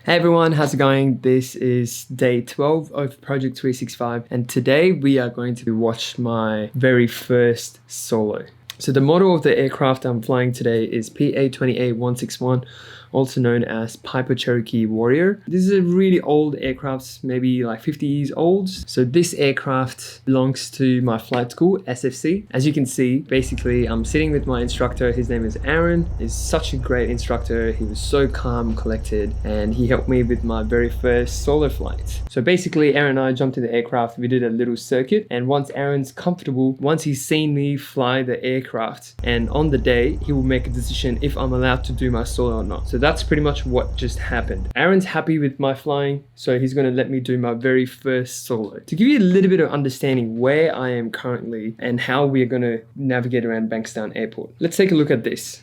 Hey everyone, how's it going? This is day 12 of Project 365 and today we are going to watch my very first solo. So the model of the aircraft I'm flying today is PA-20A-161, also known as Piper Cherokee Warrior. This is a really old aircraft, maybe like 50 years old. So this aircraft belongs to my flight school, SFC. As you can see, basically I'm sitting with my instructor. His name is Aaron. He's such a great instructor. He was so calm, collected, and he helped me with my very first solo flight. So basically Aaron and I jumped in the aircraft. We did a little circuit, and once Aaron's comfortable, once he's seen me fly the aircraft, and on the day he will make a decision if I'm allowed to do my solo or not. So that's pretty much what just happened. Aaron's happy with my flying, so he's going to let me do my very first solo. To give you a little bit of understanding where I am currently and how we are going to navigate around Bankstown Airport, let's take a look at this.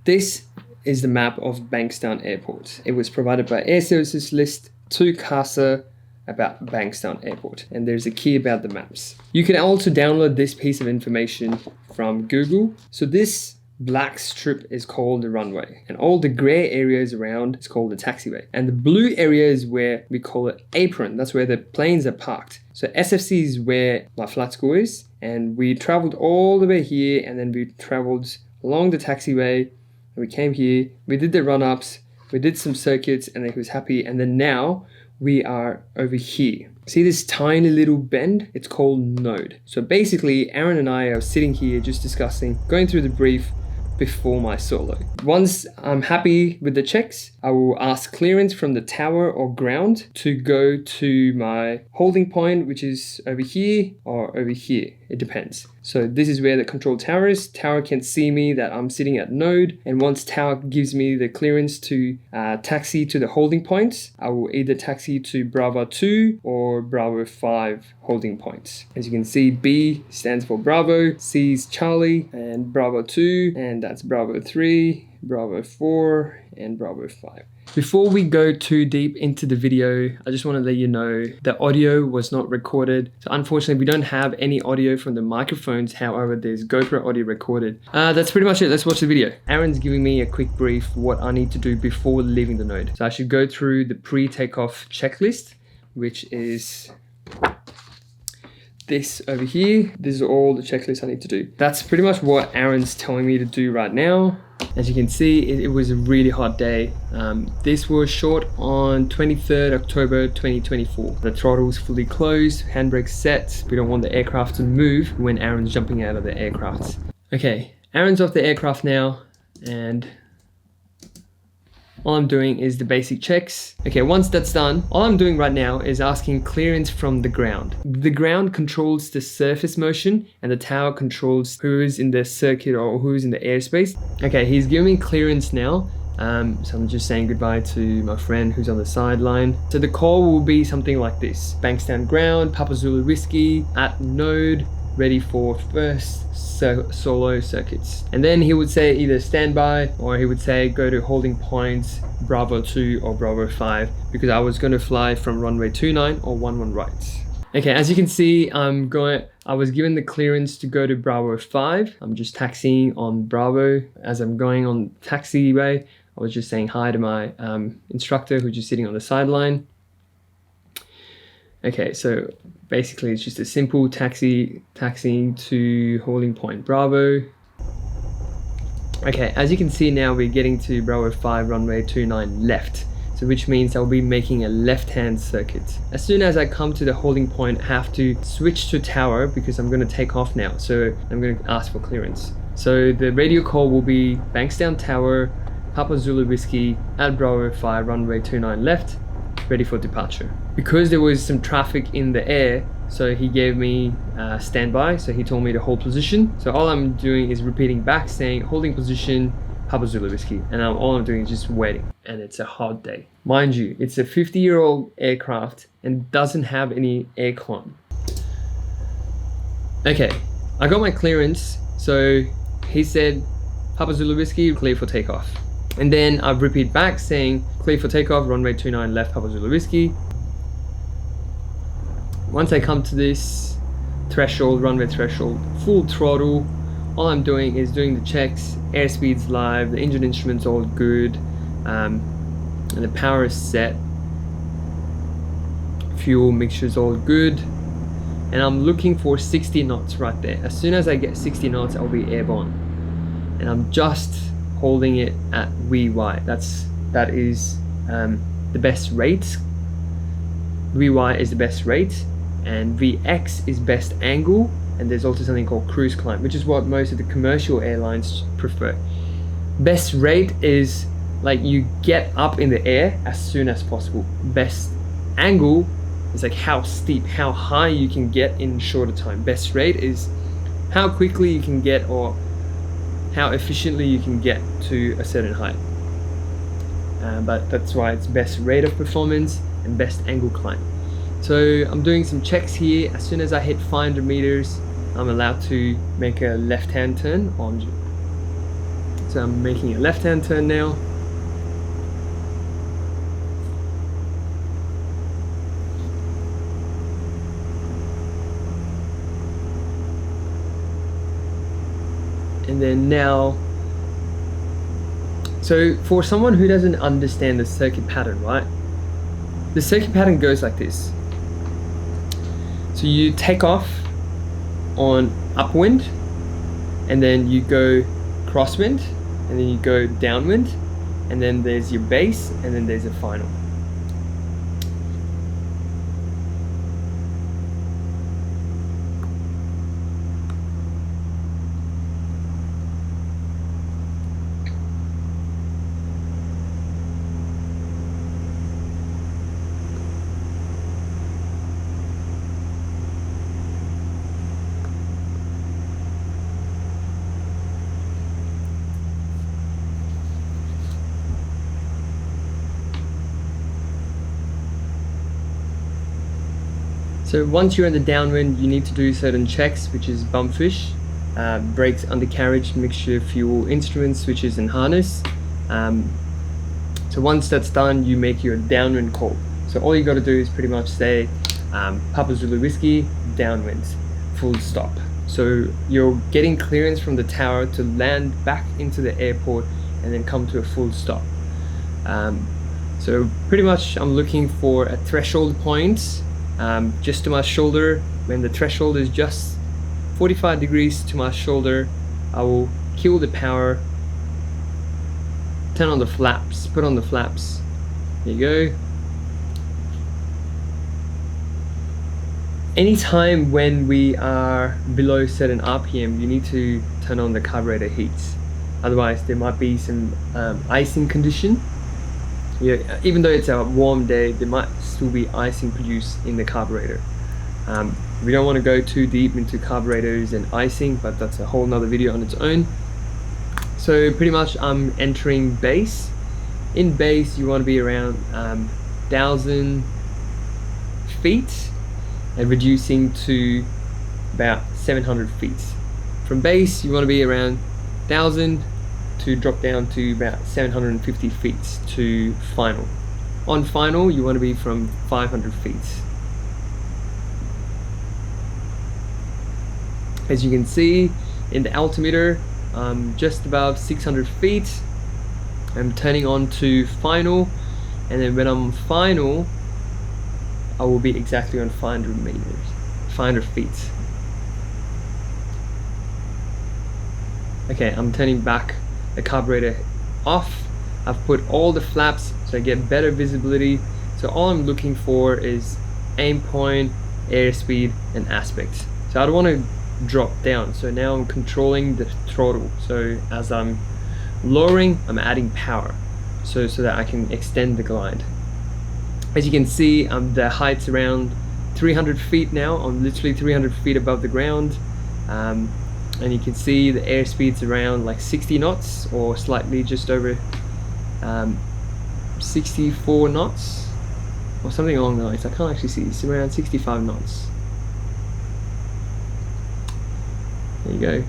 This is the map of Bankstown Airport. It was provided by Air Services List to CASA about Bankstown Airport, and there's a key about the maps. You can also download this piece of information from Google. So this black strip is called the runway, and all the gray areas around is called the taxiway, and the blue area is where we call it apron. That's where the planes are parked. So SFC is where my flight school is, and we traveled all the way here, and then we traveled along the taxiway, and we came here, we did the run-ups, we did some circuits, and then he was happy, and then now we are over here. See this tiny little bend? It's called node. So basically, Aaron and I are sitting here just discussing, going through the brief before my solo. Once I'm happy with the checks, I will ask clearance from the tower or ground to go to my holding point, which is over here or over here. It depends. So this is where the control tower is. Tower can see me that I'm sitting at node, and once tower gives me the clearance to taxi to the holding points, I will either taxi to Bravo 2 or Bravo 5 holding points. As you can see, B stands for Bravo, C is Charlie, and Bravo 2, and that's Bravo 3, Bravo 4, and Bravo 5. Before we go too deep into the video, I just want to let you know the audio was not recorded. So unfortunately, we don't have any audio from the microphones. However, there's GoPro audio recorded. That's pretty much it. Let's watch the video. Aaron's giving me a quick brief what I need to do before leaving the node. So I should go through the pre-takeoff checklist, which is this over here. This is all the checklist I need to do. That's pretty much what Aaron's telling me to do right now. As you can see, it was a really hot day. This was shot on 23rd October 2024. The throttle's fully closed, handbrake set. We don't want the aircraft to move when Aaron's jumping out of the aircraft. Okay, Aaron's off the aircraft now, and all I'm doing is the basic checks. Okay, once that's done, all I'm doing right now is asking clearance from the ground. The ground controls the surface motion, and the tower controls who is in the circuit or who is in the airspace. Okay, he's giving me clearance now. So I'm just saying goodbye to my friend who's on the sideline. So the call will be something like this: Bankstown ground, Papa Zulu Whiskey, at node, ready for first solo circuits. And then he would say either standby, or he would say go to holding points Bravo 2 or Bravo 5, because I was going to fly from runway 29 or 11 right. Okay, as you can see, I was given the clearance to go to Bravo 5. I'm just taxiing on Bravo. As I'm going on taxiway, I was just saying hi to my instructor who's just sitting on the sideline. Okay, so basically it's just a simple taxiing to holding point Bravo. Okay, as you can see now, we're getting to Bravo 5 runway 29 left, so which means I'll be making a left-hand circuit. As soon as I come to the holding point, I have to switch to tower because I'm going to take off now, so I'm going to ask for clearance. So the radio call will be Bankstown Tower, Papa Zulu Whiskey at Bravo 5 runway 29 left, ready for departure. Because there was some traffic in the air, so he gave me standby, so he told me to hold position. So all I'm doing is repeating back, saying holding position, Papa Zulu Whiskey, and all I'm doing is just waiting. And it's a hot day. Mind you, it's a 50-year-old aircraft and doesn't have any aircon. Okay, I got my clearance, so he said Papa Zulu Whiskey, clear for takeoff. And then I repeat back saying clear for takeoff, runway 29 left, Papa Zulu Whiskey. Once I come to this threshold, runway threshold, full throttle, all I'm doing is doing the checks, airspeed's live, the engine instrument's all good, and the power is set, fuel mixture's all good, and I'm looking for 60 knots right there. As soon as I get 60 knots, I'll be airborne, and I'm just holding it at VY. That is the best rate. VY is the best rate, and VX is best angle, and there's also something called cruise climb, which is what most of the commercial airlines prefer. Best rate is like you get up in the air as soon as possible. Best angle is like how steep, how high you can get in shorter time. Best rate is how quickly you can get, or how efficiently you can get to a certain height. But that's why it's best rate of performance and best angle climb. So I'm doing some checks here. As soon as I hit 500 meters, I'm allowed to make a left-hand turn on. So I'm making a left-hand turn now. And then now, so for someone who doesn't understand the circuit pattern, right? The circuit pattern goes like this. So you take off on upwind, and then you go crosswind, and then you go downwind, and then there's your base, and then there's a final. So once you're in the downwind, you need to do certain checks, which is bump fish, brakes, undercarriage, mixture, fuel, instruments, switches, and harness. So once that's done, you make your downwind call. So all you got to do is pretty much say Papa Zulu Whiskey, downwind, full stop. So you're getting clearance from the tower to land back into the airport and then come to a full stop. So pretty much I'm looking for a threshold point just to my shoulder. When the threshold is just 45 degrees to my shoulder, I will kill the power, turn on the flaps, put on the flaps. There you go. Anytime when we are below certain RPM, you need to turn on the carburetor heats. Otherwise there might be some icing condition. Yeah, even though it's a warm day, there might still be icing produced in the carburetor. We don't want to go too deep into carburetors and icing, but that's a whole nother video on its own. So pretty much I'm entering base. In base you want to be around 1,000 feet and reducing to about 700 feet. From base you want to be around 1,000 to drop down to about 750 feet to final. On final you want to be from 500 feet. As you can see in the altimeter, I'm just above 600 feet. I'm turning on to final, and then when I'm final I will be exactly on 500 meters, 500 feet. Okay, I'm turning back the carburetor off. I've put all the flaps so I get better visibility. So all I'm looking for is aim point, airspeed, and aspect. So I don't want to drop down, so now I'm controlling the throttle. So as I'm lowering, I'm adding power so that I can extend the glide. As you can see, the height's around 300 feet now. I'm literally 300 feet above the ground. And you can see the airspeed's around like 60 knots or slightly just over 64 knots or something along the lines. I can't actually see. It's around 65 knots. There you go.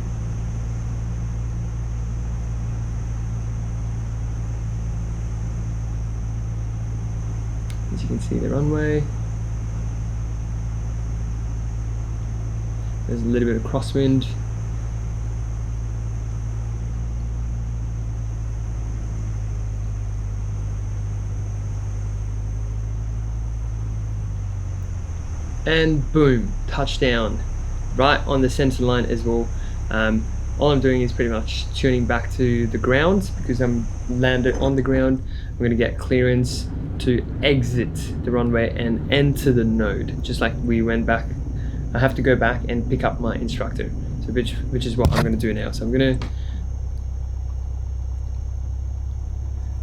As you can see, the runway. There's a little bit of crosswind. And boom, touchdown, right on the center line as well. All I'm doing is pretty much tuning back to the ground because I'm landed on the ground. I'm gonna get clearance to exit the runway and enter the node, just like we went back. I have to go back and pick up my instructor, so which is what I'm gonna do now. So I'm gonna.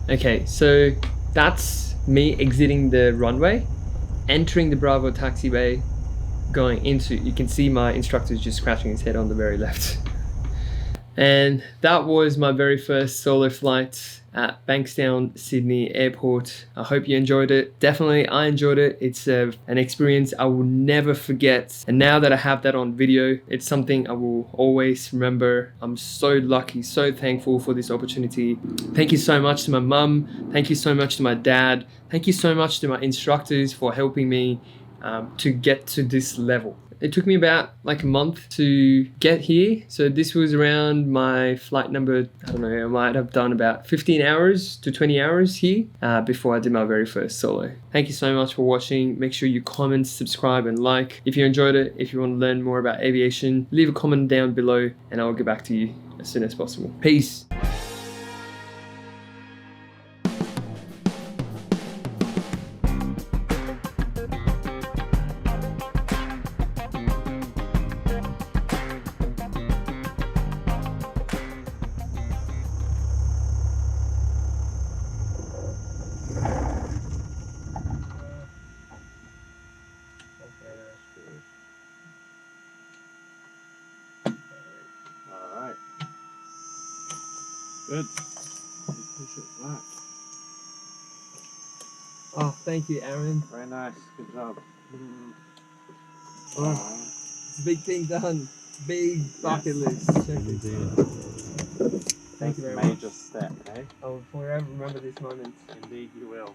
Okay, so that's me exiting the runway, entering the Bravo taxiway, going into, you can see my instructor is just scratching his head on the very left. And that was my very first solo flight at Bankstown Sydney Airport. I hope you enjoyed it. Definitely, I enjoyed it. It's an experience I will never forget. And now that I have that on video, it's something I will always remember. I'm so lucky, so thankful for this opportunity. Thank you so much to my mum. Thank you so much to my dad. Thank you so much to my instructors for helping me to get to this level. It took me about like a month to get here. So this was around my flight number, I don't know, I might have done about 15 hours to 20 hours here before I did my very first solo. Thank you so much for watching. Make sure you comment, subscribe and like. If you enjoyed it, if you want to learn more about aviation, leave a comment down below and I'll get back to you as soon as possible. Peace. Alright. Good. Push it back. Oh, thank you, Aaron. Very nice. Good job. Oh, it's a big thing done. Big bucket list. Check it. Thank you very much. Major step, eh? I will forever remember this moment. Indeed you will.